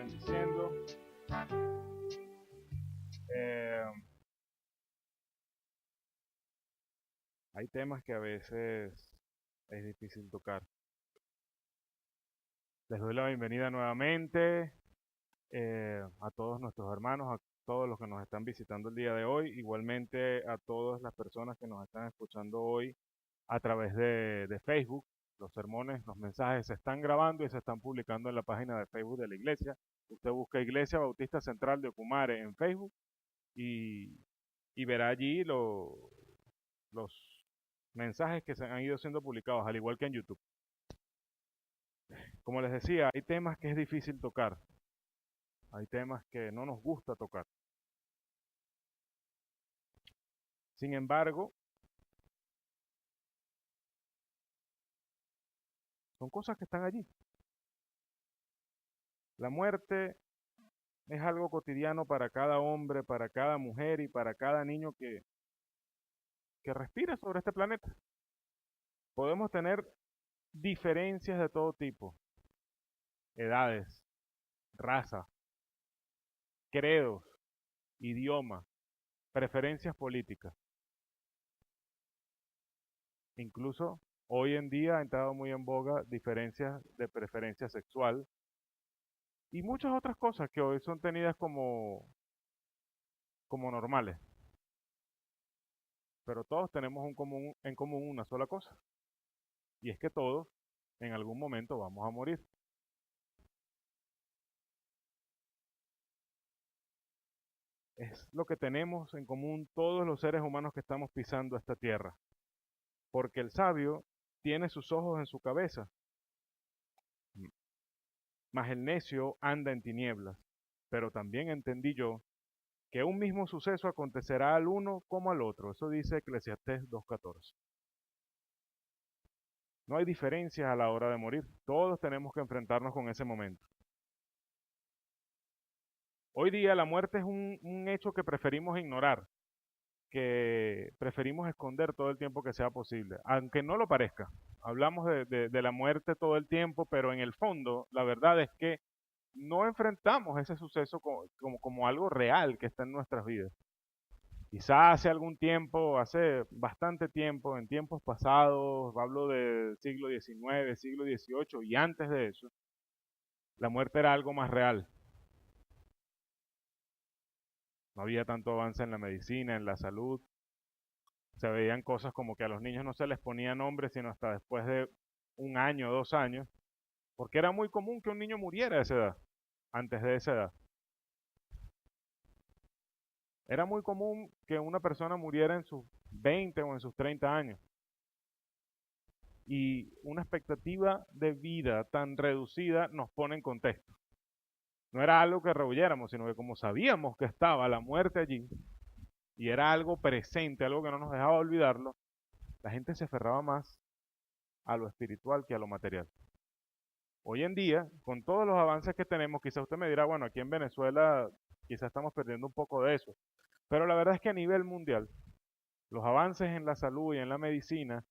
bendiciendo. Eh, Hay temas que a veces es difícil tocar. Les doy la bienvenida nuevamente a todos nuestros hermanos, a todos los que nos están visitando el día de hoy, igualmente a todas las personas que nos están escuchando hoy a través de Facebook. Los sermones, los mensajes se están grabando y se están publicando en la página de Facebook de la iglesia. Usted busca Iglesia Bautista Central de Ocumare en Facebook y, y verá allí los mensajes que se han ido siendo publicados, al igual que en YouTube. Como les decía, hay temas que es difícil tocar, hay temas que no nos gusta tocar. Sin embargo, son cosas que están allí. La muerte es algo cotidiano para cada hombre, para cada mujer y para cada niño que respira sobre este planeta. Podemos tener diferencias de todo tipo, edades, raza, credos, idioma, preferencias políticas. Incluso hoy en día ha entrado muy en boga diferencias de preferencia sexual y muchas otras cosas que hoy son tenidas como normales. Pero todos tenemos en común una sola cosa, y es que todos en algún momento vamos a morir. Es lo que tenemos en común todos los seres humanos que estamos pisando esta tierra, porque el sabio tiene sus ojos en su cabeza, mas el necio anda en tinieblas. Pero también entendí yo que un mismo suceso acontecerá al uno como al otro. Eso dice Eclesiastés 2:14. No hay diferencias a la hora de morir. Todos tenemos que enfrentarnos con ese momento. Hoy día la muerte es un hecho que preferimos ignorar, que preferimos esconder todo el tiempo que sea posible, aunque no lo parezca. Hablamos de la muerte todo el tiempo, pero en el fondo la verdad es que no enfrentamos ese suceso como algo real que está en nuestras vidas. Quizá hace algún tiempo, hace bastante tiempo, en tiempos pasados, hablo del siglo XIX, siglo XVIII y antes de eso, la muerte era algo más real. No había tanto avance en la medicina, en la salud. Se veían cosas como que a los niños no se les ponía nombre sino hasta después de un año, 2 años, porque era muy común que un niño muriera a esa edad, antes de esa edad. Era muy común que una persona muriera en sus 20 o en sus 30 años. Y una expectativa de vida tan reducida nos pone en contexto. No era algo que rehuyéramos, sino que como sabíamos que estaba la muerte allí, y era algo presente, algo que no nos dejaba olvidarlo, la gente se aferraba más a lo espiritual que a lo material. Hoy en día, con todos los avances que tenemos, quizá usted me dirá, bueno, aquí en Venezuela quizá estamos perdiendo un poco de eso, pero la verdad es que a nivel mundial, los avances en la salud y en la medicina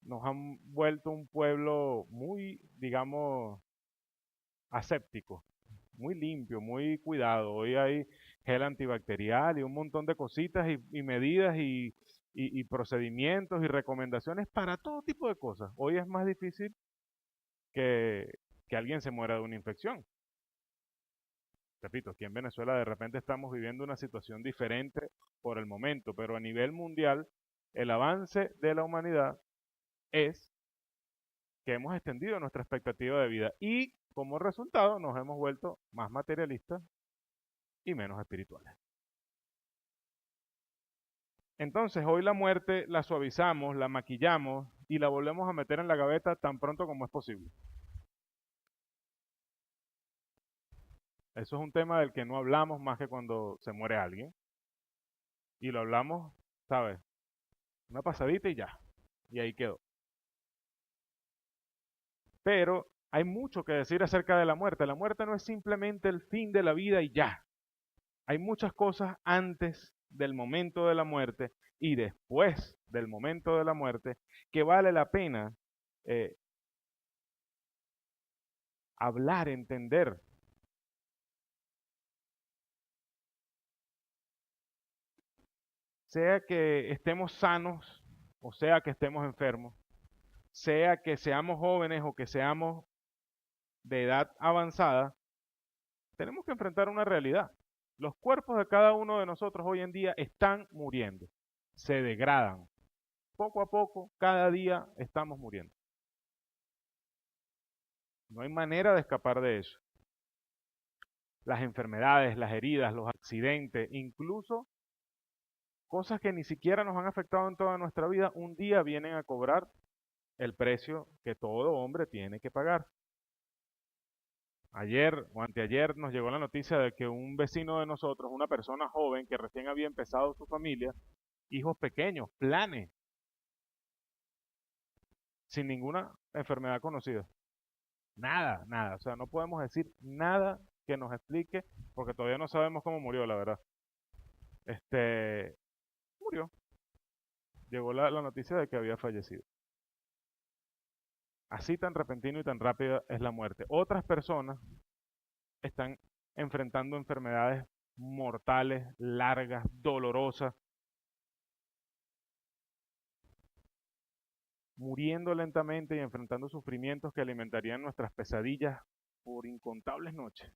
nos han vuelto un pueblo muy, digamos, aséptico, muy limpio, muy cuidado. Hoy hay gel antibacterial y un montón de cositas y medidas y procedimientos y recomendaciones para todo tipo de cosas. Hoy es más difícil que, que alguien se muera de una infección. Repito, aquí en Venezuela de repente estamos viviendo una situación diferente por el momento, pero a nivel mundial el avance de la humanidad es que hemos extendido nuestra expectativa de vida y como resultado nos hemos vuelto más materialistas y menos espirituales. Entonces hoy la muerte la suavizamos, la maquillamos y la volvemos a meter en la gaveta tan pronto como es posible. Eso es un tema del que no hablamos más que cuando se muere alguien. Y lo hablamos, ¿sabes? Una pasadita y ya. Y ahí quedó. Pero hay mucho que decir acerca de la muerte. La muerte no es simplemente el fin de la vida y ya. Hay muchas cosas antes del momento de la muerte y después del momento de la muerte que vale la pena eh, hablar, entender. sea que estemos sanos o sea que estemos enfermos, sea que seamos jóvenes o que seamos de edad avanzada, tenemos que enfrentar una realidad. Los cuerpos de cada uno de nosotros hoy en día están muriendo, se degradan. Poco a poco, cada día estamos muriendo. No hay manera de escapar de eso. Las enfermedades, las heridas, los accidentes, incluso cosas que ni siquiera nos han afectado en toda nuestra vida, un día vienen a cobrar el precio que todo hombre tiene que pagar. Ayer o anteayer nos llegó la noticia de que un vecino de nosotros, una persona joven que recién había empezado su familia, hijos pequeños, planes, sin ninguna enfermedad conocida. Nada, nada. O sea, no podemos decir nada que nos explique, porque todavía no sabemos cómo murió, la verdad. Este, murió. Llegó la noticia de que había fallecido. Así tan repentino y tan rápida es la muerte. Otras personas están enfrentando enfermedades mortales, largas, dolorosas, muriendo lentamente y enfrentando sufrimientos que alimentarían nuestras pesadillas por incontables noches.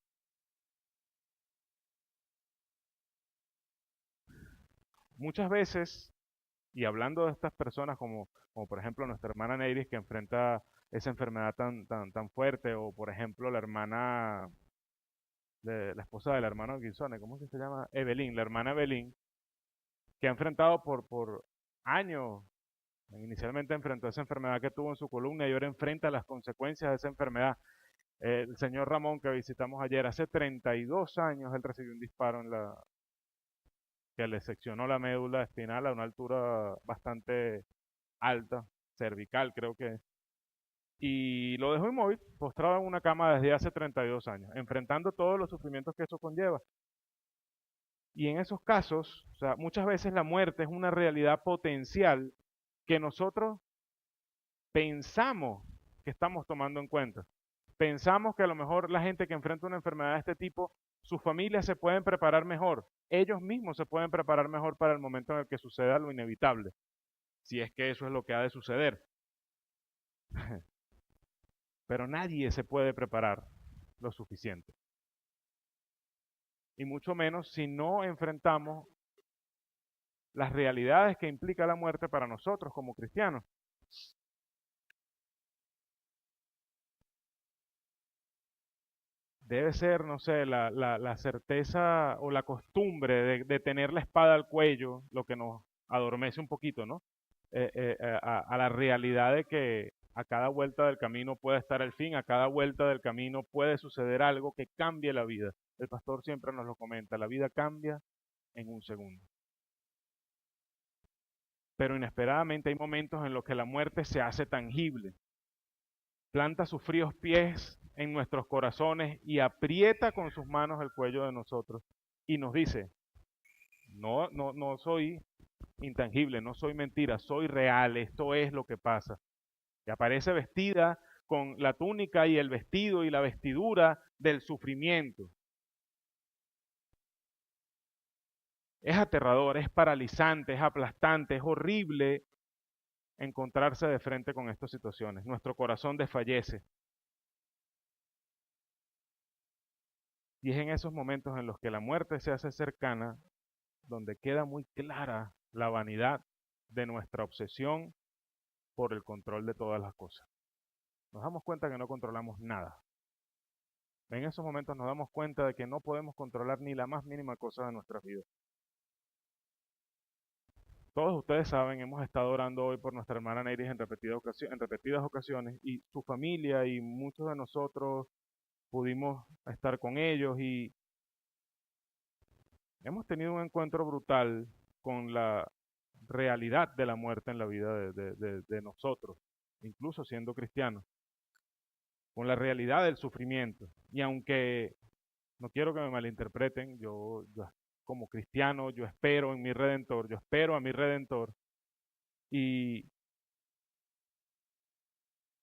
Muchas veces, y hablando de estas personas como por ejemplo nuestra hermana Neiris que enfrenta esa enfermedad tan fuerte, o por ejemplo la hermana, de, la esposa del hermano Guisone, ¿cómo que se llama? Evelyn, la hermana Evelyn, que ha enfrentado por años, inicialmente enfrentó esa enfermedad que tuvo en su columna y ahora enfrenta las consecuencias de esa enfermedad. El señor Ramón que visitamos ayer, hace 32 años él recibió un disparo en la que le seccionó la médula espinal a una altura bastante alta, cervical creo que, y lo dejó inmóvil, postrado en una cama desde hace 32 años, enfrentando todos los sufrimientos que eso conlleva. Y en esos casos, o sea, muchas veces la muerte es una realidad potencial que nosotros pensamos que estamos tomando en cuenta. Pensamos que a lo mejor la gente que enfrenta una enfermedad de este tipo, sus familias se pueden preparar mejor, ellos mismos se pueden preparar mejor para el momento en el que suceda lo inevitable, si es que eso es lo que ha de suceder. Pero nadie se puede preparar lo suficiente. Y mucho menos si no enfrentamos las realidades que implica la muerte para nosotros como cristianos. Debe ser, no sé, la certeza o la costumbre de tener la espada al cuello, lo que nos adormece un poquito, ¿no? A la realidad de que a cada vuelta del camino puede estar el fin, a cada vuelta del camino puede suceder algo que cambie la vida. El pastor siempre nos lo comenta, la vida cambia en un segundo. Pero inesperadamente hay momentos en los que la muerte se hace tangible, planta sus fríos pies en nuestros corazones y aprieta con sus manos el cuello de nosotros y nos dice, no soy intangible, no soy mentira, soy real, esto es lo que pasa. Y aparece vestida con la túnica y el vestido y la vestidura del sufrimiento. Es aterrador, es paralizante, es aplastante, es horrible encontrarse de frente con estas situaciones. Nuestro corazón desfallece. Y es en esos momentos en los que la muerte se hace cercana, donde queda muy clara la vanidad de nuestra obsesión por el control de todas las cosas. Nos damos cuenta que no controlamos nada. En esos momentos nos damos cuenta de que no podemos controlar ni la más mínima cosa de nuestras vidas. Todos ustedes saben, hemos estado orando hoy por nuestra hermana Neiris en repetidas ocasiones y su familia y muchos de nosotros pudimos estar con ellos y hemos tenido un encuentro brutal con la realidad de la muerte en la vida de nosotros, incluso siendo cristianos, con la realidad del sufrimiento. Y aunque no quiero que me malinterpreten, yo como cristiano, yo espero en mi Redentor, yo espero a mi Redentor y,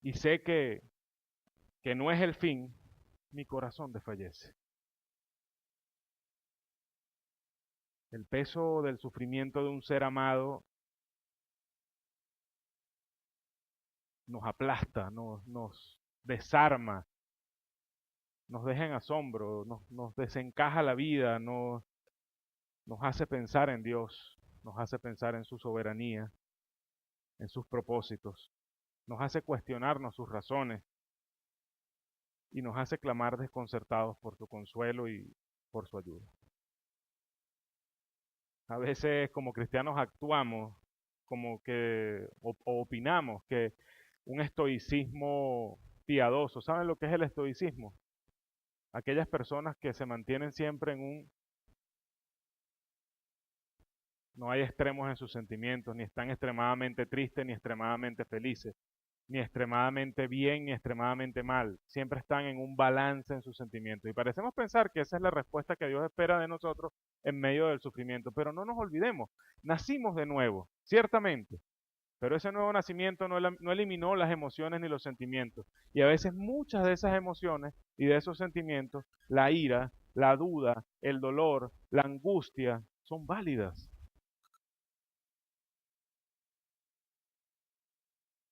y sé que no es el fin, mi corazón desfallece. El peso del sufrimiento de un ser amado nos aplasta, nos desarma, nos deja en asombro, nos desencaja la vida, nos hace pensar en Dios, nos hace pensar en su soberanía, en sus propósitos, nos hace cuestionarnos sus razones y nos hace clamar desconcertados por su consuelo y por su ayuda. A veces como cristianos actuamos como que o opinamos que un estoicismo piadoso, ¿saben lo que es el estoicismo? Aquellas personas que se mantienen siempre en un no hay extremos en sus sentimientos, ni están extremadamente tristes, ni extremadamente felices, ni extremadamente bien, ni extremadamente mal. Siempre están en un balance en sus sentimientos. Y parecemos pensar que esa es la respuesta que Dios espera de nosotros en medio del sufrimiento. Pero no nos olvidemos, nacimos de nuevo, ciertamente. Pero ese nuevo nacimiento no eliminó las emociones ni los sentimientos. Y a veces muchas de esas emociones y de esos sentimientos, la ira, la duda, el dolor, la angustia, son válidas.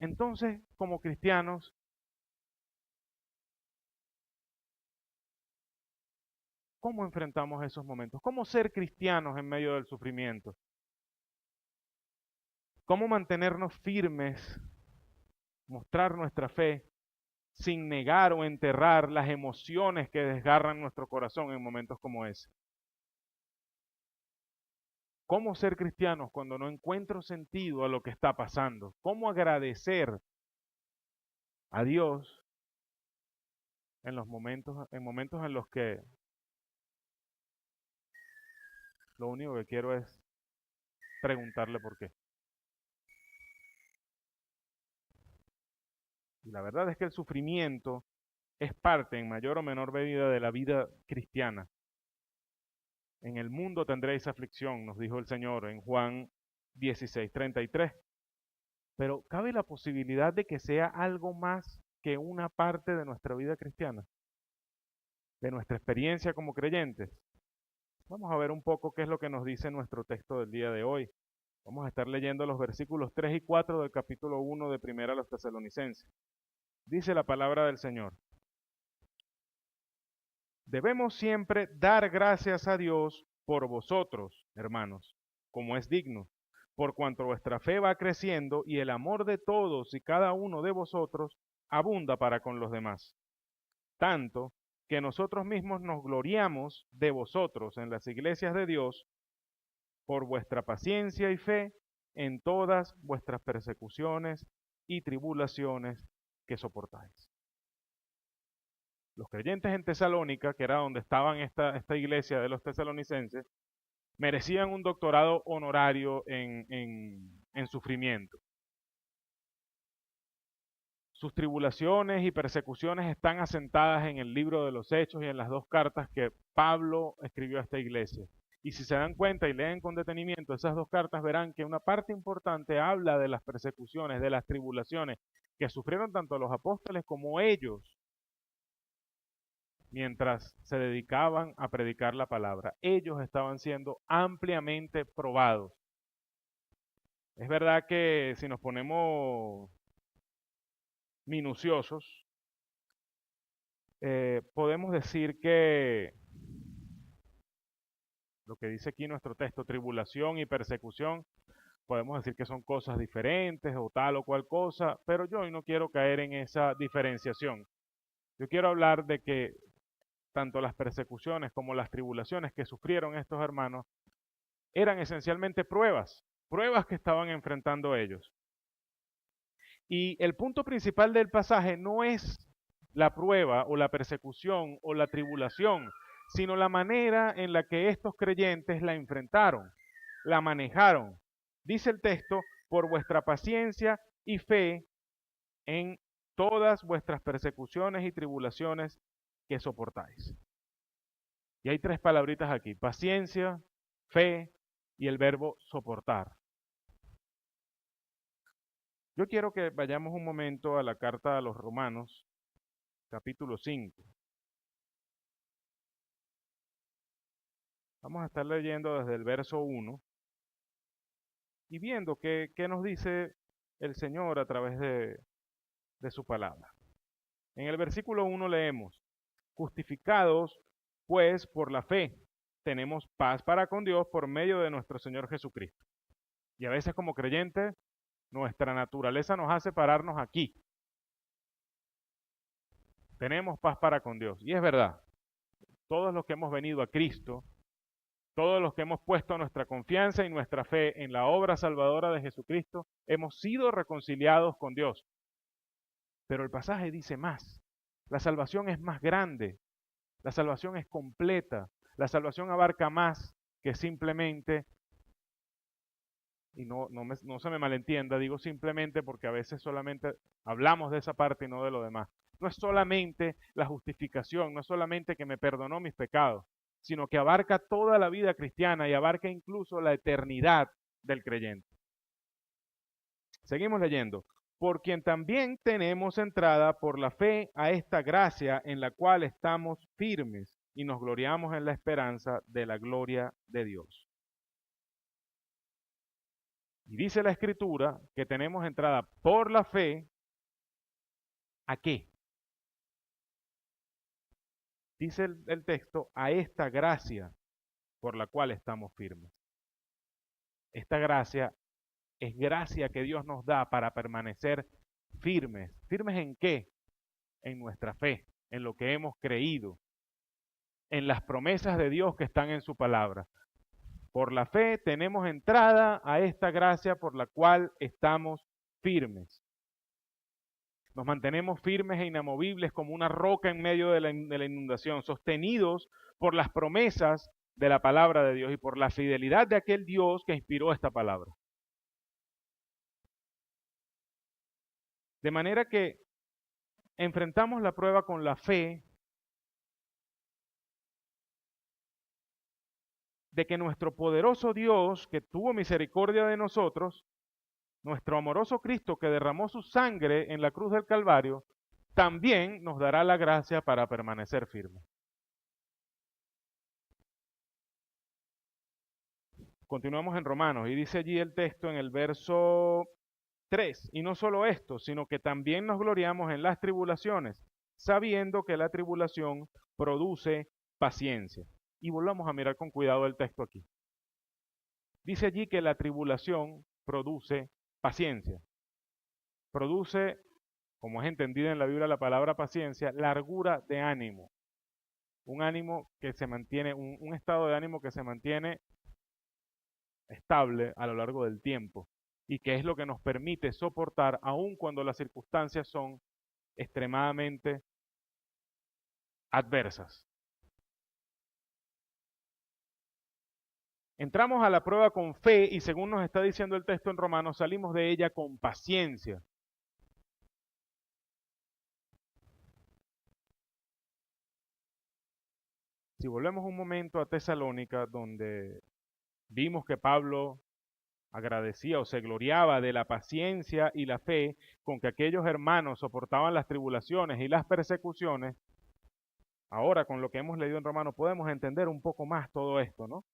Entonces, como cristianos, ¿cómo enfrentamos esos momentos? ¿Cómo ser cristianos en medio del sufrimiento? ¿Cómo mantenernos firmes, mostrar nuestra fe sin negar o enterrar las emociones que desgarran nuestro corazón en momentos como ese? ¿Cómo ser cristianos cuando no encuentro sentido a lo que está pasando? ¿Cómo agradecer a Dios en momentos en los que lo único que quiero es preguntarle por qué? Y la verdad es que el sufrimiento es parte en mayor o menor medida de la vida cristiana. En el mundo tendréis aflicción, nos dijo el Señor en Juan 16:33. Pero cabe la posibilidad de que sea algo más que una parte de nuestra vida cristiana, de nuestra experiencia como creyentes. Vamos a ver un poco qué es lo que nos dice nuestro texto del día de hoy. Vamos a estar leyendo los versículos 3 y 4 del capítulo 1 de Primera a los Tesalonicenses. Dice la palabra del Señor: Debemos siempre dar gracias a Dios por vosotros, hermanos, como es digno, por cuanto vuestra fe va creciendo y el amor de todos y cada uno de vosotros abunda para con los demás. Tanto que nosotros mismos nos gloriamos de vosotros en las iglesias de Dios por vuestra paciencia y fe en todas vuestras persecuciones y tribulaciones que soportáis. Los creyentes en Tesalónica, que era donde estaban esta iglesia de los tesalonicenses, merecían un doctorado honorario en sufrimiento. Sus tribulaciones y persecuciones están asentadas en el libro de los Hechos y en las dos cartas que Pablo escribió a esta iglesia. Y si se dan cuenta y leen con detenimiento esas dos cartas, verán que una parte importante habla de las persecuciones, de las tribulaciones que sufrieron tanto los apóstoles como ellos mientras se dedicaban a predicar la palabra. Ellos estaban siendo ampliamente probados. Es verdad que si nos ponemos minuciosos, podemos decir que lo que dice aquí nuestro texto, tribulación y persecución, podemos decir que son cosas diferentes o tal o cual cosa, pero yo hoy no quiero caer en esa diferenciación. Yo quiero hablar de que tanto las persecuciones como las tribulaciones que sufrieron estos hermanos eran esencialmente pruebas, pruebas que estaban enfrentando ellos. Y el punto principal del pasaje no es la prueba o la persecución o la tribulación, sino la manera en la que estos creyentes la enfrentaron, la manejaron. Dice el texto, por vuestra paciencia y fe en todas vuestras persecuciones y tribulaciones que soportáis. Y hay tres palabritas aquí, paciencia, fe y el verbo soportar. Yo quiero que vayamos un momento a la carta a los Romanos, capítulo 5. Vamos a estar leyendo desde el verso 1 y viendo qué nos dice el Señor a través de su palabra. En el versículo 1 leemos, justificados pues por la fe, tenemos paz para con Dios por medio de nuestro Señor Jesucristo. Y a veces como creyentes, nuestra naturaleza nos hace pararnos aquí. Tenemos paz para con Dios. Y es verdad, todos los que hemos venido a Cristo, todos los que hemos puesto nuestra confianza y nuestra fe en la obra salvadora de Jesucristo, hemos sido reconciliados con Dios. Pero el pasaje dice más. La salvación es más grande. La salvación es completa. La salvación abarca más que simplemente, y no se me malentienda, digo simplemente porque a veces solamente hablamos de esa parte y no de lo demás. No es solamente la justificación, no es solamente que me perdonó mis pecados, sino que abarca toda la vida cristiana y abarca incluso la eternidad del creyente. Seguimos leyendo. Por quien también tenemos entrada por la fe a esta gracia en la cual estamos firmes y nos gloriamos en la esperanza de la gloria de Dios. Y dice la Escritura que tenemos entrada por la fe, ¿a qué? Dice el texto, a esta gracia por la cual estamos firmes. Esta gracia es gracia que Dios nos da para permanecer firmes. ¿Firmes en qué? En nuestra fe, en lo que hemos creído, en las promesas de Dios que están en su palabra. Por la fe tenemos entrada a esta gracia por la cual estamos firmes. Nos mantenemos firmes e inamovibles como una roca en medio de la inundación, sostenidos por las promesas de la palabra de Dios y por la fidelidad de aquel Dios que inspiró esta palabra. De manera que enfrentamos la prueba con la fe de que nuestro poderoso Dios, que tuvo misericordia de nosotros, nuestro amoroso Cristo que derramó su sangre en la cruz del Calvario, también nos dará la gracia para permanecer firmes. Continuamos en Romanos y dice allí el texto en el verso 3, y no solo esto, sino que también nos gloriamos en las tribulaciones, sabiendo que la tribulación produce paciencia. Y volvamos a mirar con cuidado el texto aquí. Dice allí que la tribulación produce paciencia. Produce, como es entendida en la Biblia la palabra paciencia, largura de ánimo. Un ánimo que se mantiene, un estado de ánimo que se mantiene estable a lo largo del tiempo y que es lo que nos permite soportar aun cuando las circunstancias son extremadamente adversas. Entramos a la prueba con fe y según nos está diciendo el texto en Romanos, salimos de ella con paciencia. Si volvemos un momento a Tesalónica, donde vimos que Pablo agradecía o se gloriaba de la paciencia y la fe con que aquellos hermanos soportaban las tribulaciones y las persecuciones, ahora con lo que hemos leído en Romanos podemos entender un poco más todo esto, ¿no?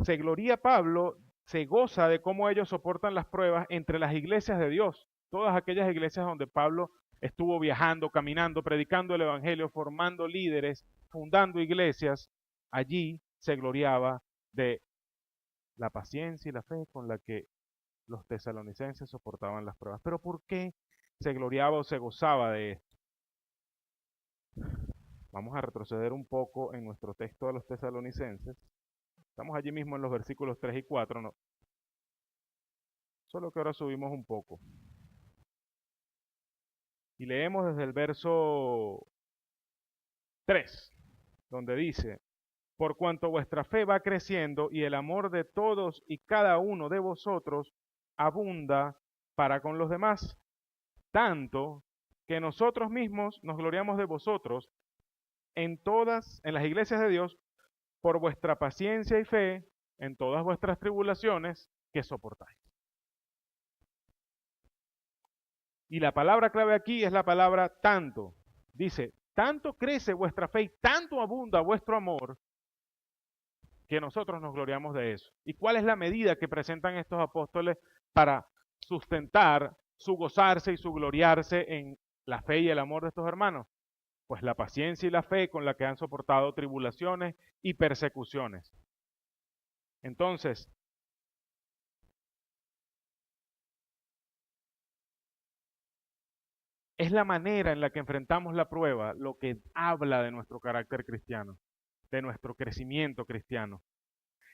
Se gloria Pablo, se goza de cómo ellos soportan las pruebas entre las iglesias de Dios, todas aquellas iglesias donde Pablo estuvo viajando, caminando, predicando el Evangelio, formando líderes, fundando iglesias, allí se gloriaba de la paciencia y la fe con la que los tesalonicenses soportaban las pruebas. Pero ¿por qué se gloriaba o se gozaba de esto? Vamos a retroceder un poco en nuestro texto de los tesalonicenses. Estamos allí mismo en los versículos 3 y 4, ¿no? Solo que ahora subimos un poco. Y leemos desde el verso 3, donde dice, por cuanto vuestra fe va creciendo y el amor de todos y cada uno de vosotros abunda para con los demás, tanto que nosotros mismos nos gloriamos de vosotros en las iglesias de Dios, por vuestra paciencia y fe en todas vuestras tribulaciones que soportáis. Y la palabra clave aquí es la palabra tanto. Dice, tanto crece vuestra fe y tanto abunda vuestro amor que nosotros nos gloriamos de eso. ¿Y cuál es la medida que presentan estos apóstoles para sustentar su gozarse y su gloriarse en la fe y el amor de estos hermanos? Pues la paciencia y la fe con la que han soportado tribulaciones y persecuciones. Entonces, es la manera en la que enfrentamos la prueba lo que habla de nuestro carácter cristiano, de nuestro crecimiento cristiano.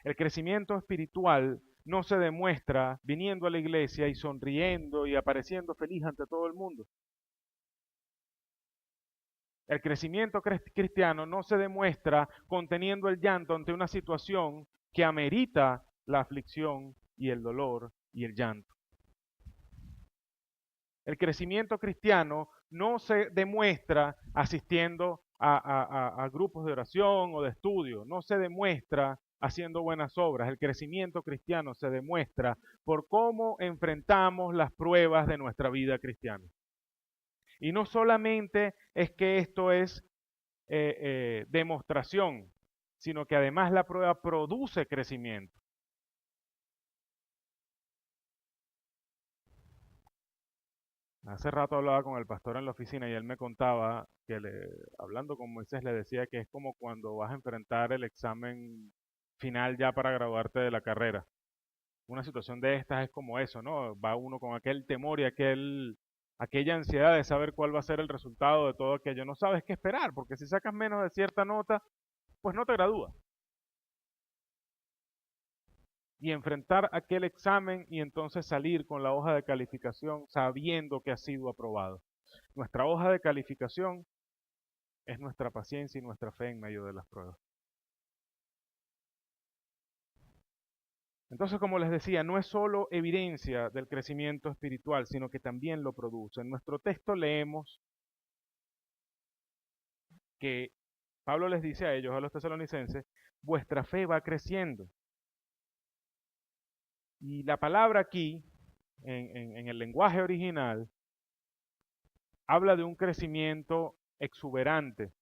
El crecimiento espiritual no se demuestra viniendo a la iglesia y sonriendo y apareciendo feliz ante todo el mundo. El crecimiento cristiano no se demuestra conteniendo el llanto ante una situación que amerita la aflicción y el dolor y el llanto. El crecimiento cristiano no se demuestra asistiendo a grupos de oración o de estudio, no se demuestra haciendo buenas obras. El crecimiento cristiano se demuestra por cómo enfrentamos las pruebas de nuestra vida cristiana. Y no solamente es que esto es demostración, sino que además la prueba produce crecimiento. Hace rato hablaba con el pastor en la oficina y él me contaba que hablando con Moisés le decía que es como cuando vas a enfrentar el examen final ya para graduarte de la carrera. Una situación de estas es como eso, ¿no? Va uno con aquel temor y aquella ansiedad de saber cuál va a ser el resultado de todo aquello. No sabes qué esperar, porque si sacas menos de cierta nota, pues no te gradúas. Y enfrentar aquel examen y entonces salir con la hoja de calificación sabiendo que ha sido aprobado. Nuestra hoja de calificación es nuestra paciencia y nuestra fe en medio de las pruebas. Entonces, como les decía, no es solo evidencia del crecimiento espiritual, sino que también lo produce. En nuestro texto leemos que Pablo les dice a ellos, a los tesalonicenses, vuestra fe va creciendo. Y la palabra aquí, en el lenguaje original, habla de un crecimiento exuberante,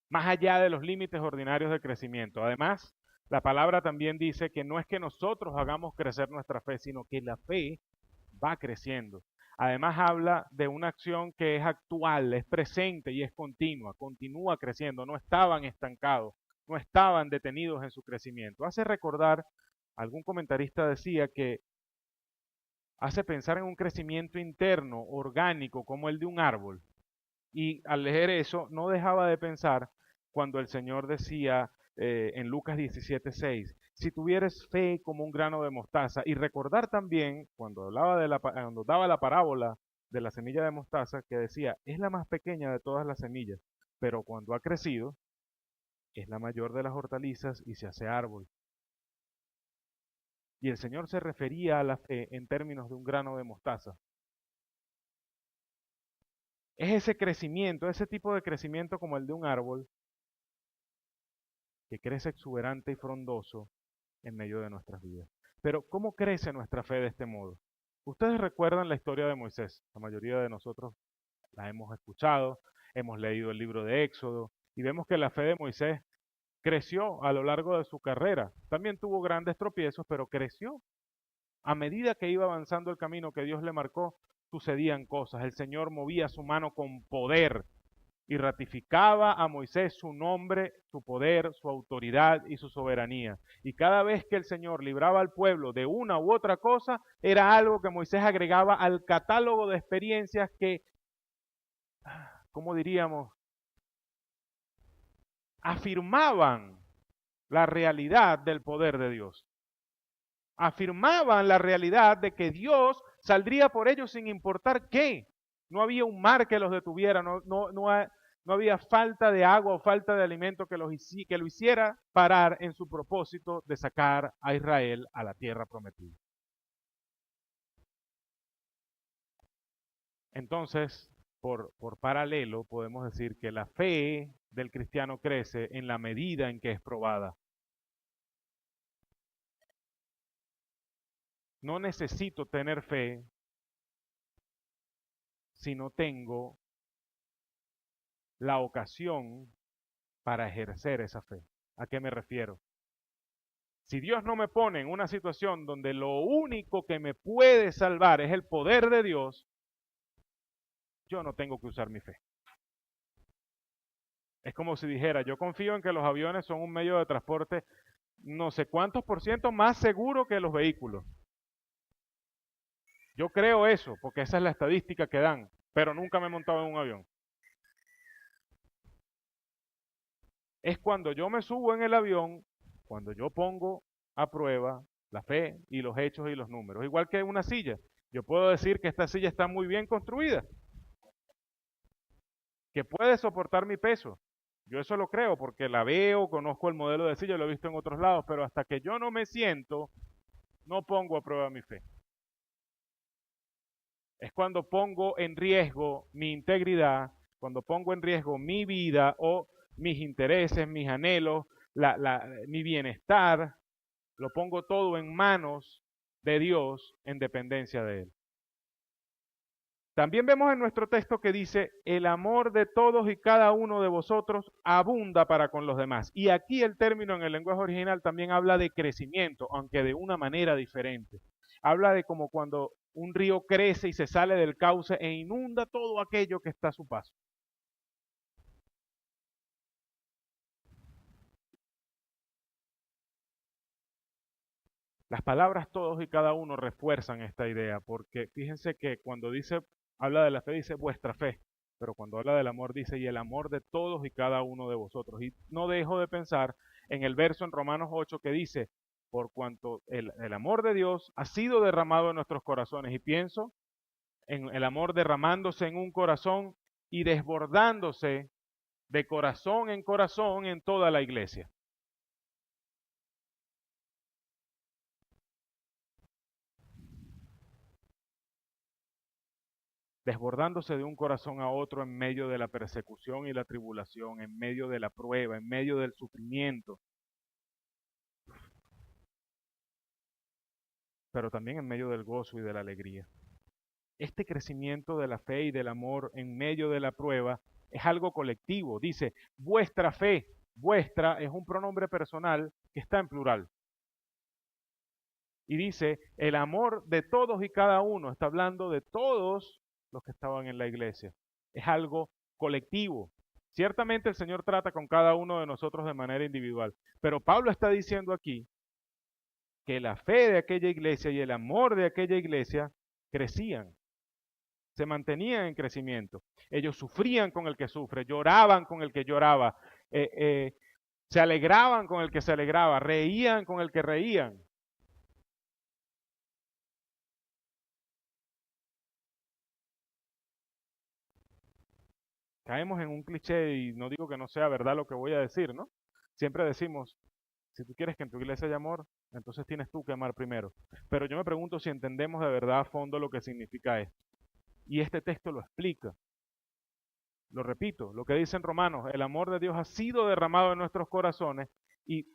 más allá de los límites ordinarios de crecimiento. Además, la palabra también dice que no es que nosotros hagamos crecer nuestra fe, sino que la fe va creciendo. Además habla de una acción que es actual, es presente y es continua, continúa creciendo, no estaban estancados, no estaban detenidos en su crecimiento. Hace recordar, algún comentarista decía que hace pensar en un crecimiento interno, orgánico, como el de un árbol. Y al leer eso, no dejaba de pensar cuando el Señor decía en Lucas 17:6, si tuvieres fe como un grano de mostaza, y recordar también, cuando cuando daba la parábola de la semilla de mostaza, que decía, es la más pequeña de todas las semillas, pero cuando ha crecido, es la mayor de las hortalizas y se hace árbol. Y el Señor se refería a la fe en términos de un grano de mostaza. Es ese crecimiento, ese tipo de crecimiento como el de un árbol, que crece exuberante y frondoso en medio de nuestras vidas. Pero, ¿cómo crece nuestra fe de este modo? Ustedes recuerdan la historia de Moisés. La mayoría de nosotros la hemos escuchado, hemos leído el libro de Éxodo y vemos que la fe de Moisés creció a lo largo de su carrera. También tuvo grandes tropiezos, pero creció. A medida que iba avanzando el camino que Dios le marcó, sucedían cosas. El Señor movía su mano con poder y ratificaba a Moisés su nombre, su poder, su autoridad y su soberanía. Y cada vez que el Señor libraba al pueblo de una u otra cosa, era algo que Moisés agregaba al catálogo de experiencias que, ¿cómo diríamos?, afirmaban la realidad del poder de Dios. Afirmaban la realidad de que Dios saldría por ellos sin importar qué. No había un mar que los detuviera, no había falta de agua o falta de alimento que lo hiciera parar en su propósito de sacar a Israel a la tierra prometida. Entonces, por paralelo, podemos decir que la fe del cristiano crece en la medida en que es probada. No necesito tener fe si no tengo la ocasión para ejercer esa fe. ¿A qué me refiero? Si Dios no me pone en una situación donde lo único que me puede salvar es el poder de Dios, yo no tengo que usar mi fe. Es como si dijera, yo confío en que los aviones son un medio de transporte no sé cuántos por ciento más seguro que los vehículos. Yo creo eso, porque esa es la estadística que dan, pero nunca me he montado en un avión. Es cuando yo me subo en el avión, cuando yo pongo a prueba la fe y los hechos y los números. Igual que una silla. Yo puedo decir que esta silla está muy bien construida, que puede soportar mi peso. Yo eso lo creo porque la veo, conozco el modelo de silla, lo he visto en otros lados, pero hasta que yo no me siento, no pongo a prueba mi fe. Es cuando pongo en riesgo mi integridad, cuando pongo en riesgo mi vida o mis intereses, mis anhelos, mi bienestar, lo pongo todo en manos de Dios en dependencia de Él. También vemos en nuestro texto que dice, el amor de todos y cada uno de vosotros abunda para con los demás. Y aquí el término en el lenguaje original también habla de crecimiento, aunque de una manera diferente. Habla de como cuando un río crece y se sale del cauce e inunda todo aquello que está a su paso. Las palabras todos y cada uno refuerzan esta idea, porque fíjense que cuando dice, habla de la fe, dice vuestra fe, pero cuando habla del amor dice y el amor de todos y cada uno de vosotros. Y no dejo de pensar en el verso en Romanos 8 que dice, por cuanto el amor de Dios ha sido derramado en nuestros corazones. Y pienso en el amor derramándose en un corazón y desbordándose de corazón en toda la iglesia. Desbordándose de un corazón a otro en medio de la persecución y la tribulación, en medio de la prueba, en medio del sufrimiento, pero también en medio del gozo y de la alegría. Este crecimiento de la fe y del amor en medio de la prueba es algo colectivo. Dice, vuestra fe, vuestra es un pronombre personal que está en plural. Y dice, el amor de todos y cada uno, está hablando de todos los que estaban en la iglesia. Es algo colectivo. Ciertamente el Señor trata con cada uno de nosotros de manera individual, pero Pablo está diciendo aquí que la fe de aquella iglesia y el amor de aquella iglesia crecían, se mantenían en crecimiento. Ellos sufrían con el que sufre, lloraban con el que lloraba, se alegraban con el que se alegraba, reían con el que reían. Caemos en un cliché y no digo que no sea verdad lo que voy a decir, ¿no? Siempre decimos, si tú quieres que en tu iglesia haya amor, entonces tienes tú que amar primero. Pero yo me pregunto si entendemos de verdad a fondo lo que significa esto. Y este texto lo explica. Lo repito, lo que dice en Romanos, el amor de Dios ha sido derramado en nuestros corazones y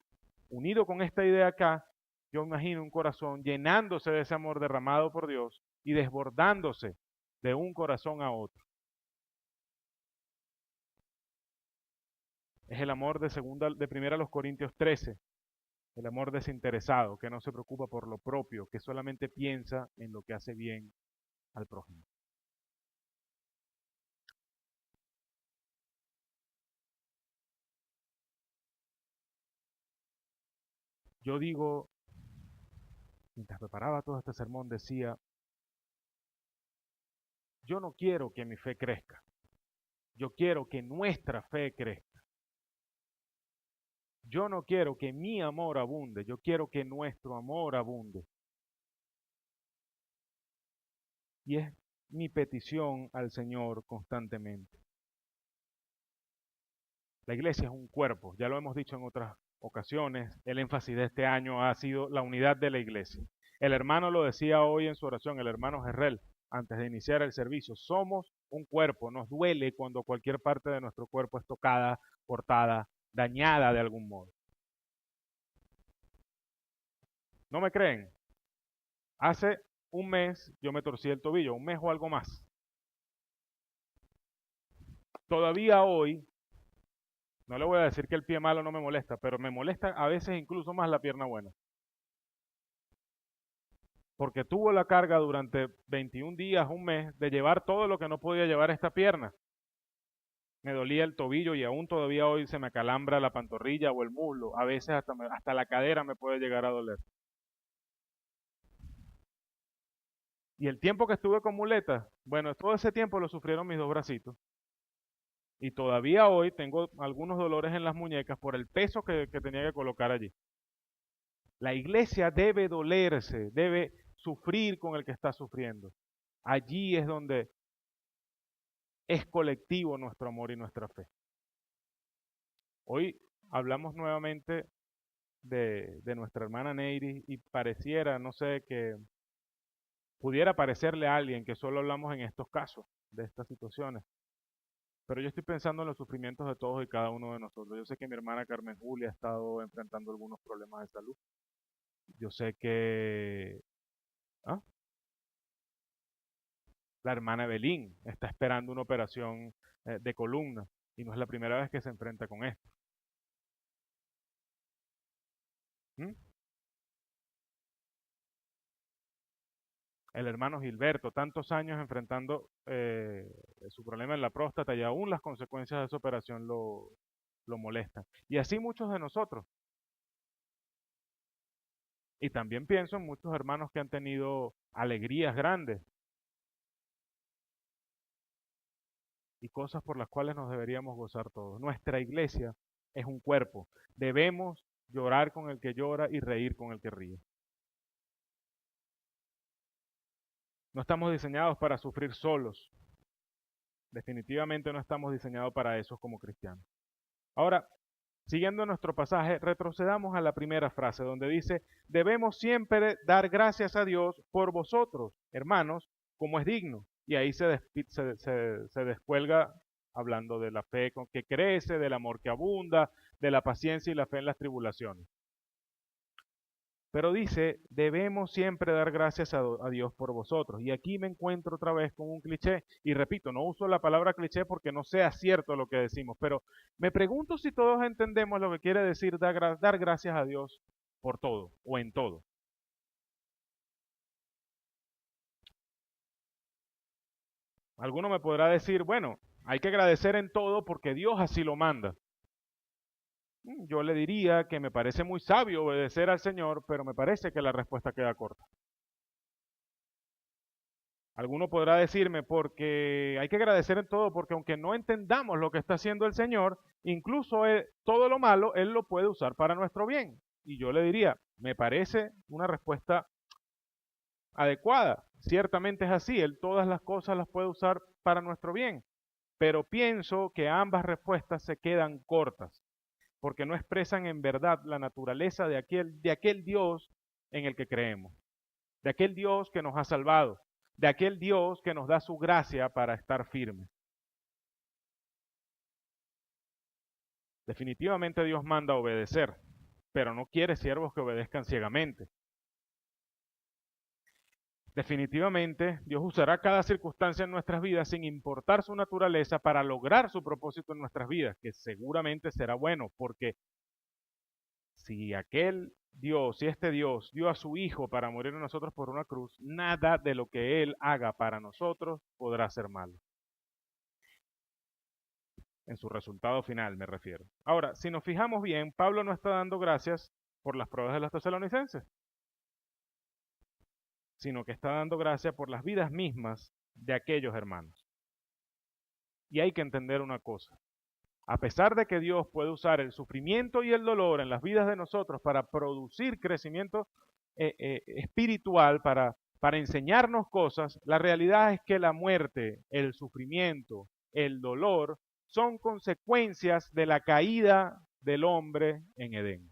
unido con esta idea acá, yo imagino un corazón llenándose de ese amor derramado por Dios y desbordándose de un corazón a otro. Es el amor de primera a los Corintios 13, el amor desinteresado, que no se preocupa por lo propio, que solamente piensa en lo que hace bien al prójimo. Yo digo, mientras preparaba todo este sermón, decía, yo no quiero que mi fe crezca, yo quiero que nuestra fe crezca. Yo no quiero que mi amor abunde, yo quiero que nuestro amor abunde. Y es mi petición al Señor constantemente. La iglesia es un cuerpo, ya lo hemos dicho en otras ocasiones, el énfasis de este año ha sido la unidad de la iglesia. El hermano lo decía hoy en su oración, el hermano Gerrel, antes de iniciar el servicio, somos un cuerpo, nos duele cuando cualquier parte de nuestro cuerpo es tocada, cortada, dañada de algún modo. ¿No me creen? Hace un mes yo me torcí el tobillo, un mes o algo más. Todavía hoy No le voy a decir que el pie malo no me molesta, pero me molesta a veces incluso más la pierna buena. Porque tuvo la carga durante 21 días, un mes, de llevar todo lo que no podía llevar esta pierna. Me dolía el tobillo y aún todavía hoy se me acalambra la pantorrilla o el muslo. A veces hasta la cadera me puede llegar a doler. Y el tiempo que estuve con muletas, bueno, todo ese tiempo lo sufrieron mis dos bracitos. Y todavía hoy tengo algunos dolores en las muñecas por el peso que tenía que colocar allí. La iglesia debe dolerse, debe sufrir con el que está sufriendo. Allí es donde es colectivo nuestro amor y nuestra fe. Hoy hablamos nuevamente de nuestra hermana Neyri y pareciera, no sé, que pudiera parecerle a alguien que solo hablamos en estos casos, de estas situaciones. Pero yo estoy pensando en los sufrimientos de todos y cada uno de nosotros. Yo sé que mi hermana Carmen Julia ha estado enfrentando algunos problemas de salud. Yo sé que ¿ah? La hermana Evelyn está esperando una operación de columna y no es la primera vez que se enfrenta con esto. ¿Mm? El hermano Gilberto, tantos años enfrentando su problema en la próstata y aún las consecuencias de esa operación lo molestan. Y así muchos de nosotros. Y también pienso en muchos hermanos que han tenido alegrías grandes y cosas por las cuales nos deberíamos gozar todos. Nuestra iglesia es un cuerpo. Debemos llorar con el que llora y reír con el que ríe. No estamos diseñados para sufrir solos. Definitivamente no estamos diseñados para eso como cristianos. Ahora, siguiendo nuestro pasaje, retrocedamos a la primera frase donde dice, debemos siempre dar gracias a Dios por vosotros, hermanos, como es digno. Y ahí se descuelga hablando de la fe que crece, del amor que abunda, de la paciencia y la fe en las tribulaciones. Pero dice, debemos siempre dar gracias a Dios por vosotros. Y aquí me encuentro otra vez con un cliché. Y repito, no uso la palabra cliché porque no sea cierto lo que decimos, pero me pregunto si todos entendemos lo que quiere decir dar gracias a Dios por todo o en todo. Alguno me podrá decir, bueno, hay que agradecer en todo porque Dios así lo manda. Yo le diría que me parece muy sabio obedecer al Señor, pero me parece que la respuesta queda corta. Alguno podrá decirme porque hay que agradecer en todo, porque aunque no entendamos lo que está haciendo el Señor, incluso todo lo malo Él lo puede usar para nuestro bien. Y yo le diría, me parece una respuesta adecuada. Ciertamente es así, Él todas las cosas las puede usar para nuestro bien. Pero pienso que ambas respuestas se quedan cortas, porque no expresan en verdad la naturaleza de aquel Dios en el que creemos, de aquel Dios que nos ha salvado, de aquel Dios que nos da su gracia para estar firmes. Definitivamente Dios manda a obedecer, pero no quiere siervos que obedezcan ciegamente. Definitivamente Dios usará cada circunstancia en nuestras vidas sin importar su naturaleza para lograr su propósito en nuestras vidas, que seguramente será bueno, porque si este Dios dio a su Hijo para morir en nosotros por una cruz, nada de lo que Él haga para nosotros podrá ser malo. En su resultado final me refiero. Ahora, si nos fijamos bien, Pablo no está dando gracias por las pruebas de los tesalonicenses, sino que está dando gracias por las vidas mismas de aquellos hermanos. Y hay que entender una cosa. A pesar de que Dios puede usar el sufrimiento y el dolor en las vidas de nosotros para producir crecimiento espiritual, para enseñarnos cosas, la realidad es que la muerte, el sufrimiento, el dolor son consecuencias de la caída del hombre en Edén.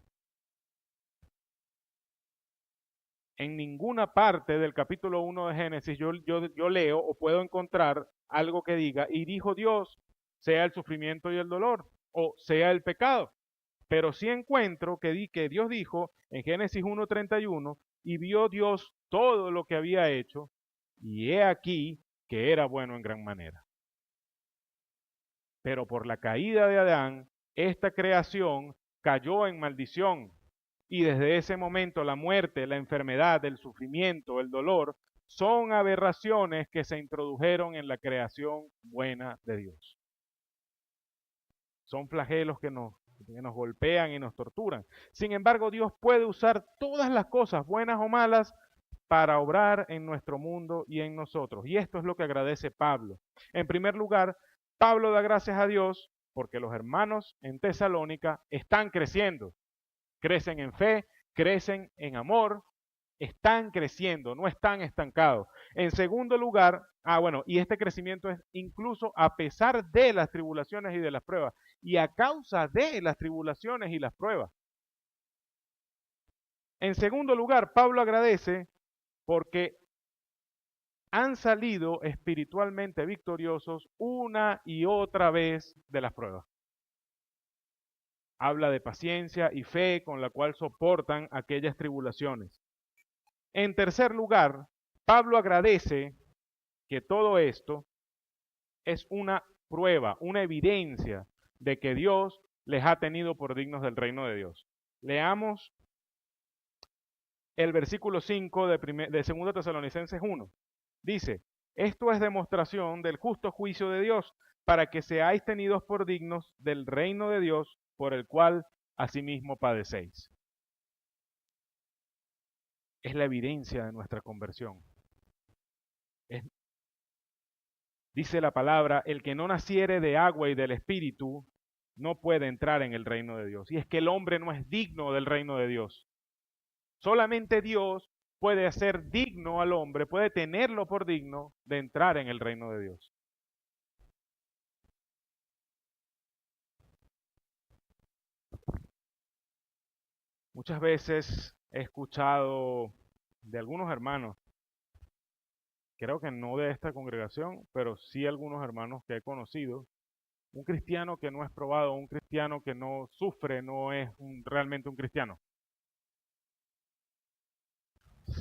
En ninguna parte del capítulo 1 de Génesis yo leo o puedo encontrar algo que diga, y dijo Dios, sea el sufrimiento y el dolor, o sea el pecado. Pero sí encuentro que Dios dijo en Génesis 1:31, y vio Dios todo lo que había hecho, y he aquí que era bueno en gran manera. Pero por la caída de Adán, esta creación cayó en maldición y desde ese momento la muerte, la enfermedad, el sufrimiento, el dolor son aberraciones que se introdujeron en la creación buena de Dios. Son flagelos que nos golpean y nos torturan. Sin embargo, Dios puede usar todas las cosas, buenas o malas, para obrar en nuestro mundo y en nosotros. Y esto es lo que agradece Pablo. En primer lugar, Pablo da gracias a Dios porque los hermanos en Tesalónica están creciendo. Crecen en fe, crecen en amor, están creciendo, no están estancados. En segundo lugar, y este crecimiento es incluso a pesar de las tribulaciones y de las pruebas, y a causa de las tribulaciones y las pruebas. En segundo lugar, Pablo agradece porque han salido espiritualmente victoriosos una y otra vez de las pruebas. Habla de paciencia y fe con la cual soportan aquellas tribulaciones. En tercer lugar, Pablo agradece que todo esto es una prueba, una evidencia de que Dios les ha tenido por dignos del reino de Dios. Leamos el versículo 5 de 2 Tesalonicenses 1. Dice, esto es demostración del justo juicio de Dios, para que seáis tenidos por dignos del reino de Dios, por el cual asimismo padecéis. Es la evidencia de nuestra conversión. Dice la palabra, el que no naciere de agua y del Espíritu, no puede entrar en el reino de Dios. Y es que el hombre no es digno del reino de Dios. Solamente Dios puede hacer digno al hombre, puede tenerlo por digno de entrar en el reino de Dios. Muchas veces he escuchado de algunos hermanos, creo que no de esta congregación, pero sí algunos hermanos que he conocido, un cristiano que no es probado, un cristiano que no sufre, no es realmente un cristiano.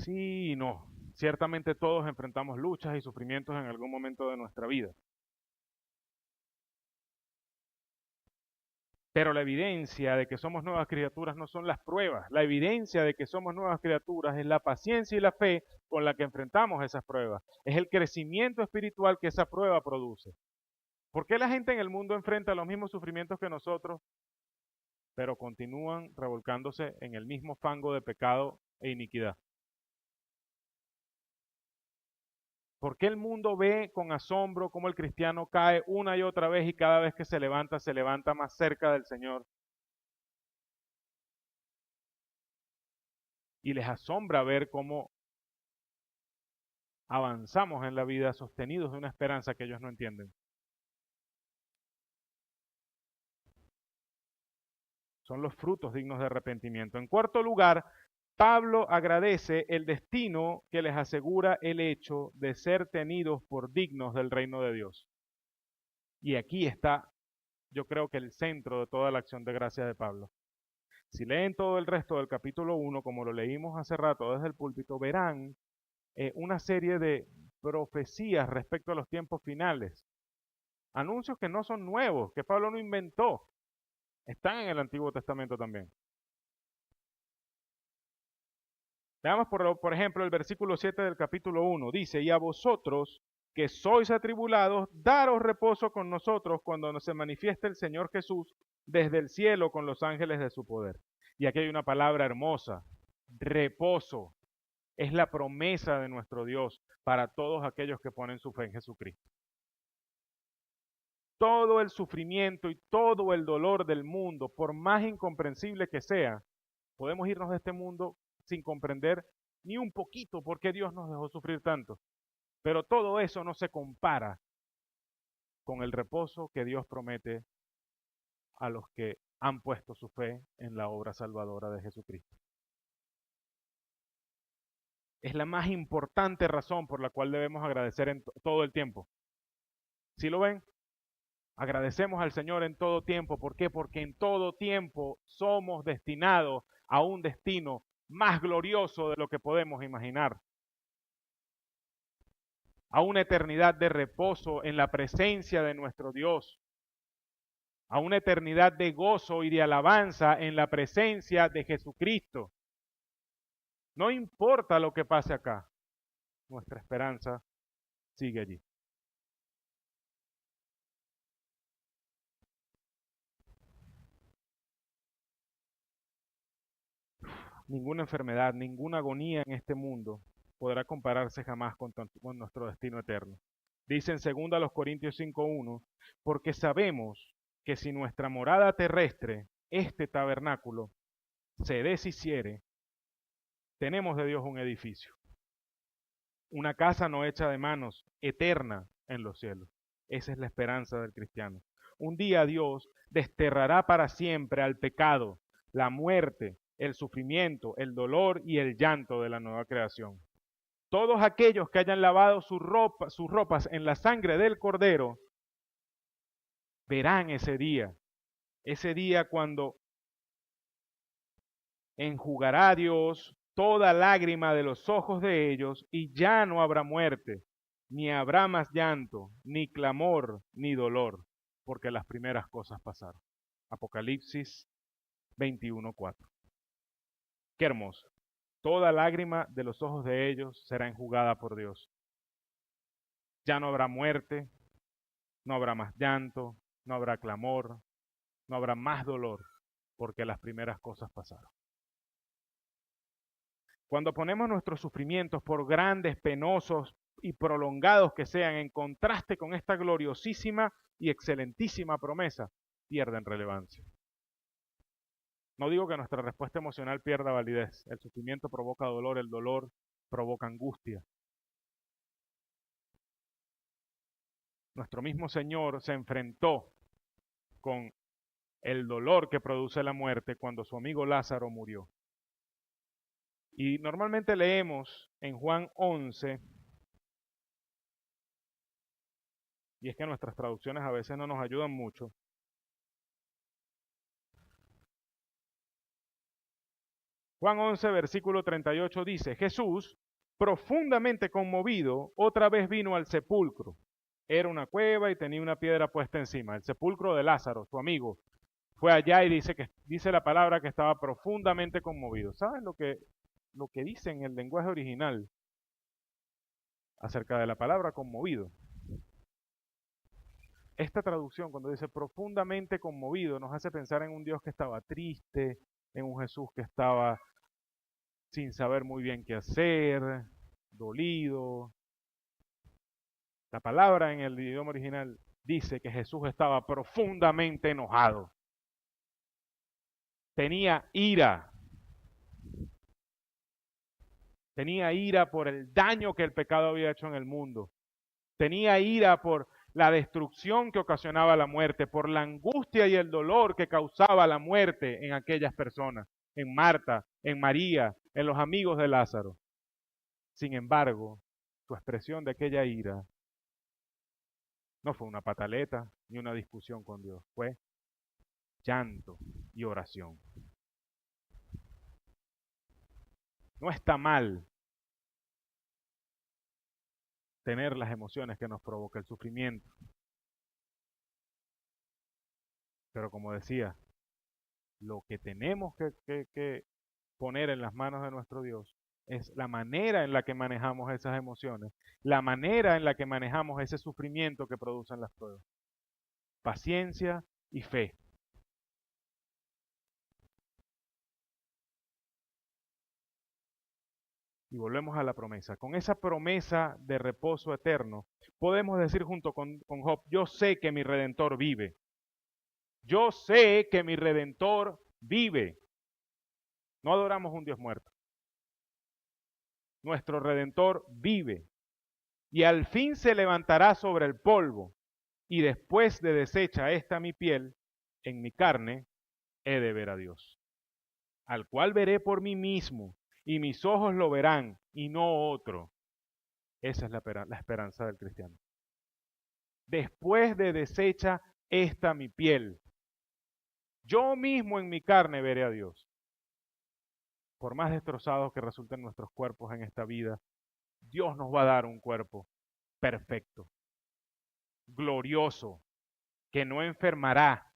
Sí y no. Ciertamente todos enfrentamos luchas y sufrimientos en algún momento de nuestra vida. Pero la evidencia de que somos nuevas criaturas no son las pruebas. La evidencia de que somos nuevas criaturas es la paciencia y la fe con la que enfrentamos esas pruebas. Es el crecimiento espiritual que esa prueba produce. ¿Por qué la gente en el mundo enfrenta los mismos sufrimientos que nosotros, pero continúan revolcándose en el mismo fango de pecado e iniquidad? ¿Por qué el mundo ve con asombro cómo el cristiano cae una y otra vez y cada vez que se levanta más cerca del Señor? Y les asombra ver cómo avanzamos en la vida sostenidos de una esperanza que ellos no entienden. Son los frutos dignos de arrepentimiento. En cuarto lugar, Pablo agradece el destino que les asegura el hecho de ser tenidos por dignos del reino de Dios. Y aquí está, yo creo que el centro de toda la acción de gracia de Pablo. Si leen todo el resto del capítulo 1, como lo leímos hace rato desde el púlpito, verán una serie de profecías respecto a los tiempos finales. Anuncios que no son nuevos, que Pablo no inventó. Están en el Antiguo Testamento también. Veamos por ejemplo el versículo 7 del capítulo 1. Dice, y a vosotros que sois atribulados, daros reposo con nosotros cuando se manifieste el Señor Jesús desde el cielo con los ángeles de su poder. Y aquí hay una palabra hermosa, reposo. Es la promesa de nuestro Dios para todos aquellos que ponen su fe en Jesucristo. Todo el sufrimiento y todo el dolor del mundo, por más incomprensible que sea, podemos irnos de este mundo sin comprender ni un poquito por qué Dios nos dejó sufrir tanto. Pero todo eso no se compara con el reposo que Dios promete a los que han puesto su fe en la obra salvadora de Jesucristo. Es la más importante razón por la cual debemos agradecer en todo el tiempo. ¿Sí lo ven? Agradecemos al Señor en todo tiempo. ¿Por qué? Porque en todo tiempo somos destinados a un destino más glorioso de lo que podemos imaginar. A una eternidad de reposo en la presencia de nuestro Dios. a una eternidad de gozo y de alabanza en la presencia de Jesucristo. No importa lo que pase acá, nuestra esperanza sigue allí. Ninguna enfermedad, ninguna agonía en este mundo podrá compararse jamás con nuestro destino eterno. Dice en 2 Corintios 5:1, porque sabemos que si nuestra morada terrestre, este tabernáculo, se deshiciere, tenemos de Dios un edificio, una casa no hecha de manos, eterna en los cielos. Esa es la esperanza del cristiano. Un día Dios desterrará para siempre al pecado, la muerte, el sufrimiento, el dolor y el llanto de la nueva creación. Todos aquellos que hayan lavado sus ropas en la sangre del Cordero, verán ese día cuando enjugará a Dios toda lágrima de los ojos de ellos y ya no habrá muerte, ni habrá más llanto, ni clamor, ni dolor, porque las primeras cosas pasaron. Apocalipsis 21:4. Qué hermoso. Toda lágrima de los ojos de ellos será enjugada por Dios. Ya no habrá muerte, no habrá más llanto, no habrá clamor, no habrá más dolor, porque las primeras cosas pasaron. Cuando ponemos nuestros sufrimientos, por grandes, penosos y prolongados que sean, en contraste con esta gloriosísima y excelentísima promesa, pierden relevancia. No digo que nuestra respuesta emocional pierda validez. El sufrimiento provoca dolor, el dolor provoca angustia. Nuestro mismo Señor se enfrentó con el dolor que produce la muerte cuando su amigo Lázaro murió. Y normalmente leemos en Juan 11, y es que nuestras traducciones a veces no nos ayudan mucho. Juan 11, versículo 38 dice, Jesús, profundamente conmovido, otra vez vino al sepulcro. Era una cueva y tenía una piedra puesta encima. El sepulcro de Lázaro, su amigo, fue allá y dice la palabra que estaba profundamente conmovido. ¿Saben lo que dice en el lenguaje original acerca de la palabra conmovido? Esta traducción, cuando dice profundamente conmovido, nos hace pensar en un Dios que estaba triste, en un Jesús que estaba sin saber muy bien qué hacer, dolido. La palabra en el idioma original dice que Jesús estaba profundamente enojado. Tenía ira. Tenía ira por el daño que el pecado había hecho en el mundo. Tenía ira por la destrucción que ocasionaba la muerte, por la angustia y el dolor que causaba la muerte en aquellas personas, en Marta, en María, en los amigos de Lázaro. Sin embargo, su expresión de aquella ira no fue una pataleta ni una discusión con Dios, fue llanto y oración. No está mal tener las emociones que nos provoca el sufrimiento. Pero como decía, lo que tenemos que poner en las manos de nuestro Dios es la manera en la que manejamos esas emociones, la manera en la que manejamos ese sufrimiento que producen las pruebas. Paciencia y fe. Y volvemos a la promesa. Con esa promesa de reposo eterno, podemos decir junto con Job, yo sé que mi Redentor vive. Yo sé que mi Redentor vive. No adoramos un Dios muerto. Nuestro Redentor vive. Y al fin se levantará sobre el polvo. Y después de deshecha esta mi piel, en mi carne, he de ver a Dios. Al cual veré por mí mismo, y mis ojos lo verán, y no otro. Esa es la esperanza del cristiano. Después de deshecha esta mi piel, yo mismo en mi carne veré a Dios. Por más destrozados que resulten nuestros cuerpos en esta vida, Dios nos va a dar un cuerpo perfecto, glorioso, que no enfermará,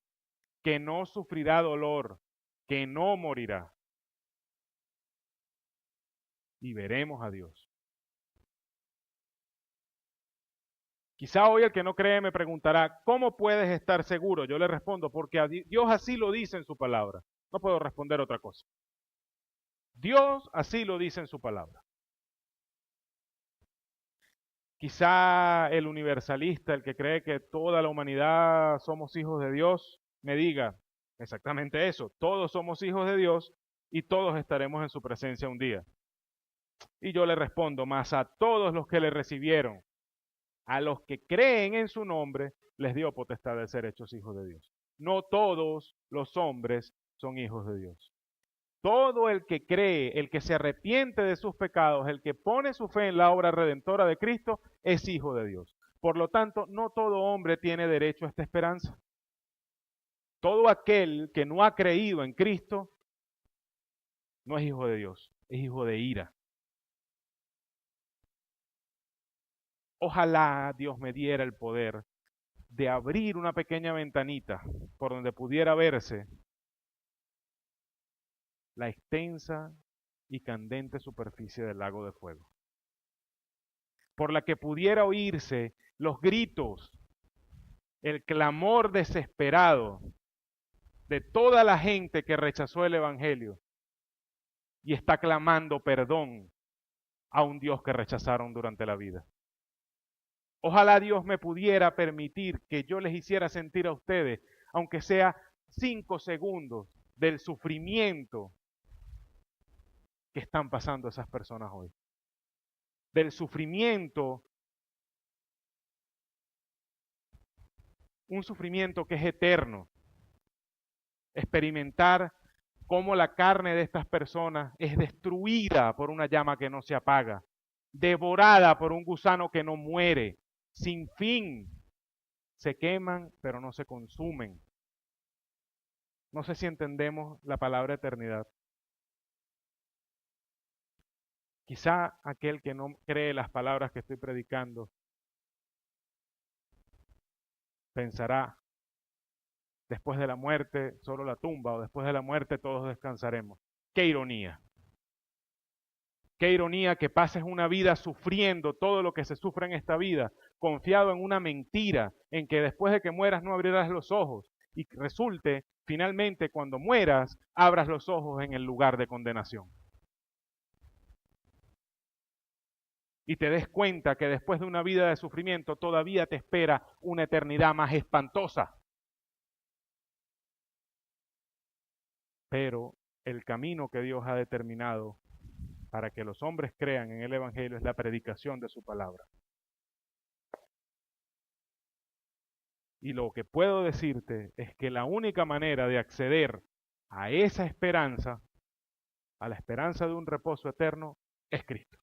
que no sufrirá dolor, que no morirá. Y veremos a Dios. Quizá hoy el que no cree me preguntará, ¿cómo puedes estar seguro? Yo le respondo, porque Dios así lo dice en su palabra. No puedo responder otra cosa. Dios así lo dice en su palabra. Quizá el universalista, el que cree que toda la humanidad somos hijos de Dios, me diga exactamente eso. Todos somos hijos de Dios y todos estaremos en su presencia un día. Y yo le respondo, más a todos los que le recibieron, a los que creen en su nombre, les dio potestad de ser hechos hijos de Dios. No todos los hombres son hijos de Dios. Todo el que cree, el que se arrepiente de sus pecados, el que pone su fe en la obra redentora de Cristo, es hijo de Dios. Por lo tanto, no todo hombre tiene derecho a esta esperanza. Todo aquel que no ha creído en Cristo no es hijo de Dios, es hijo de ira. Ojalá Dios me diera el poder de abrir una pequeña ventanita por donde pudiera verse la extensa y candente superficie del lago de fuego, por la que pudiera oírse los gritos, el clamor desesperado de toda la gente que rechazó el Evangelio y está clamando perdón a un Dios que rechazaron durante la vida. Ojalá Dios me pudiera permitir que yo les hiciera sentir a ustedes, aunque sea 5 segundos, del sufrimiento que están pasando esas personas hoy. Del sufrimiento, un sufrimiento que es eterno. Experimentar cómo la carne de estas personas es destruida por una llama que no se apaga, devorada por un gusano que no muere, sin fin. Se queman, pero no se consumen. No sé si entendemos la palabra eternidad. Quizá aquel que no cree las palabras que estoy predicando pensará, después de la muerte solo la tumba, o después de la muerte todos descansaremos. ¡Qué ironía! Qué ironía que pases una vida sufriendo todo lo que se sufre en esta vida, confiado en una mentira, en que después de que mueras no abrirás los ojos, y resulte finalmente cuando mueras abras los ojos en el lugar de condenación. Y te des cuenta que después de una vida de sufrimiento todavía te espera una eternidad más espantosa. Pero el camino que Dios ha determinado para que los hombres crean en el Evangelio es la predicación de su palabra. Y lo que puedo decirte es que la única manera de acceder a esa esperanza, a la esperanza de un reposo eterno, es Cristo.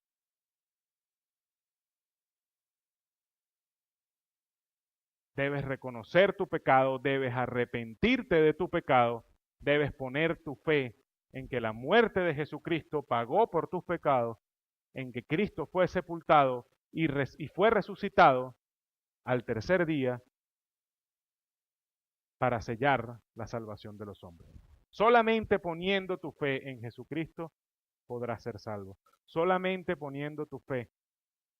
Debes reconocer tu pecado, debes arrepentirte de tu pecado, debes poner tu fe en que la muerte de Jesucristo pagó por tus pecados, en que Cristo fue sepultado y fue resucitado al tercer día para sellar la salvación de los hombres. Solamente poniendo tu fe en Jesucristo podrás ser salvo. Solamente poniendo tu fe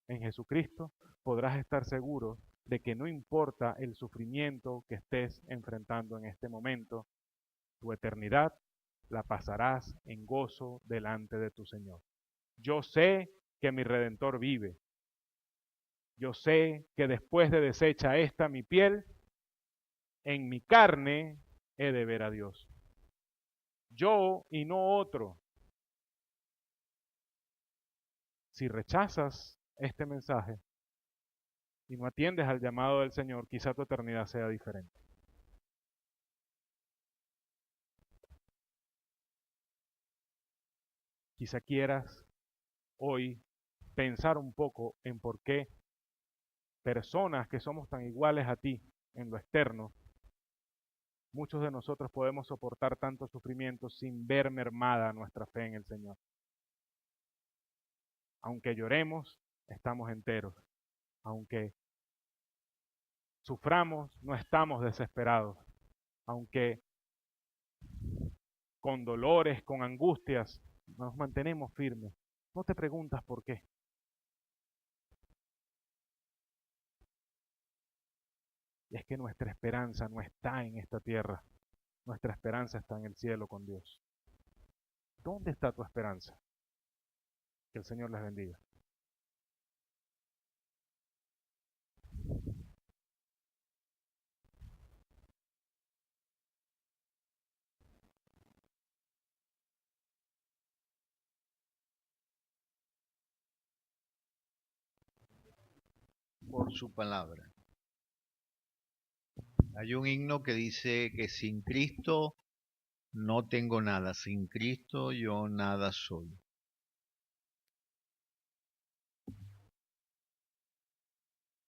en Jesucristo podrás estar seguro de que no importa el sufrimiento que estés enfrentando en este momento, tu eternidad la pasarás en gozo delante de tu Señor. Yo sé que mi Redentor vive. Yo sé que después de deshecha esta mi piel, en mi carne he de ver a Dios. Yo y no otro. Si rechazas este mensaje y no atiendes al llamado del Señor, quizá tu eternidad sea diferente. Quizá quieras hoy pensar un poco en por qué personas que somos tan iguales a ti en lo externo, muchos de nosotros podemos soportar tanto sufrimiento sin ver mermada nuestra fe en el Señor. Aunque lloremos, estamos enteros. Aunque suframos, no estamos desesperados. Aunque con dolores, con angustias, nos mantenemos firmes. No te preguntas por qué. Y es que nuestra esperanza no está en esta tierra. Nuestra esperanza está en el cielo con Dios. ¿Dónde está tu esperanza? Que el Señor les bendiga. Por su palabra. Hay un himno que dice que sin Cristo no tengo nada, sin Cristo yo nada soy.